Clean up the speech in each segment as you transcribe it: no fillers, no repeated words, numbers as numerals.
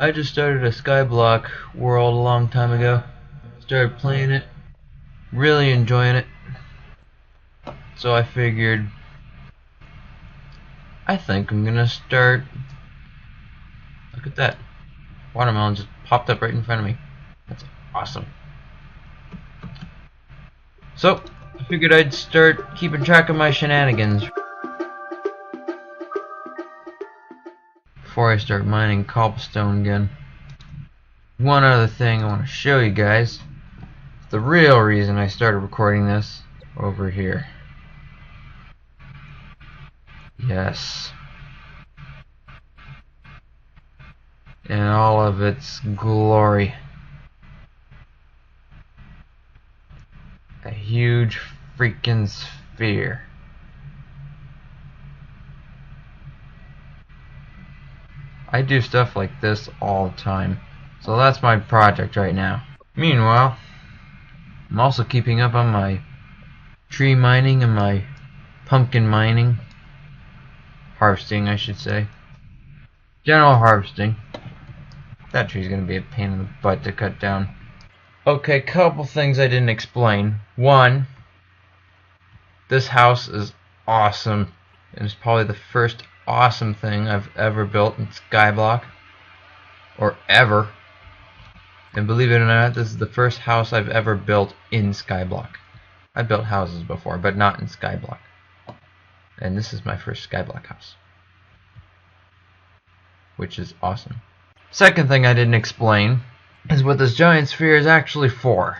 I just started a Skyblock world a long time ago. Started playing it, really enjoying it. So I figured, I think I'm gonna start. Look at that. Watermelon just popped up right in front of me. That's awesome. So, I figured I'd start keeping track of my shenanigans before I start mining cobblestone again. One other thing I want to show you guys. The real reason I started recording this over here. Yes. In all of its glory. A huge freaking sphere. I do stuff like this all the time. So that's my project right now. Meanwhile, I'm also keeping up on my tree mining and my pumpkin mining. Harvesting, I should say. General harvesting. That tree's gonna be a pain in the butt to cut down. Okay, couple things I didn't explain. One, this house is awesome. And it's probably the first awesome thing I've ever built in Skyblock. Or ever. And believe it or not, this is the first house I've ever built in Skyblock. I built houses before, but not in Skyblock. And this is my first Skyblock house. Which is awesome. Second thing I didn't explain is what this giant sphere is actually for.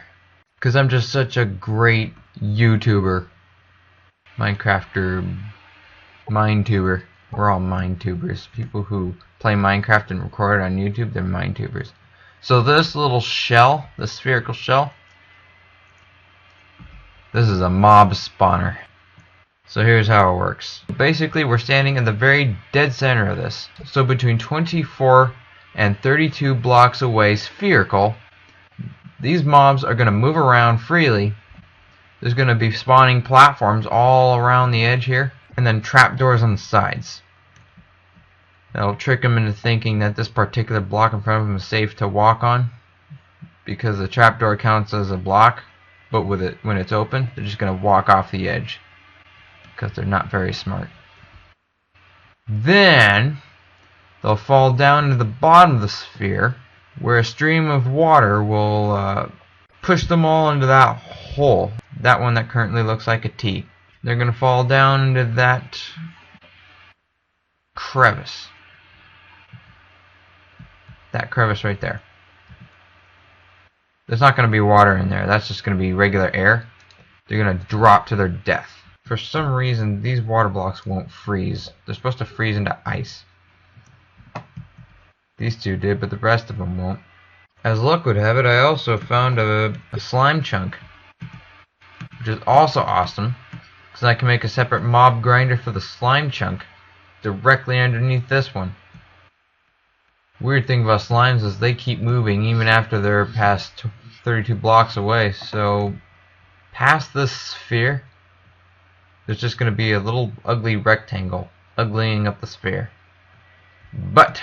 Because I'm just such a great YouTuber. Minecrafter. Minetuber. We're all Minetubers. People who play Minecraft and record on YouTube, they're Minetubers. So this little shell, this spherical shell, this is a mob spawner. So here's how it works. Basically, we're standing in the very dead center of this. So between 24 and 32 blocks away, spherical, these mobs are going to move around freely. There's going to be spawning platforms all around the edge here, and then trapdoors on the sides. That'll trick them into thinking that this particular block in front of them is safe to walk on, because the trapdoor counts as a block, but with it, when it's open, they're just going to walk off the edge, because they're not very smart. Then they'll fall down into the bottom of the sphere, where a stream of water will push them all into that hole, that one that currently looks like a T. They're going to fall down into that crevice. That crevice right there. There's not going to be water in there. That's just going to be regular air. They're going to drop to their death. For some reason, these water blocks won't freeze. They're supposed to freeze into ice. These two did, but the rest of them won't. As luck would have it, I also found a slime chunk, which is also awesome, because I can make a separate mob grinder for the slime chunk directly underneath this one. Weird thing about slimes is they keep moving even after they're past 32 blocks away. So past this sphere, there's just going to be a little ugly rectangle uglying up the sphere. But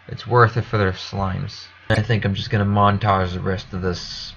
it's worth it for their slimes. I think I'm just going to montage the rest of this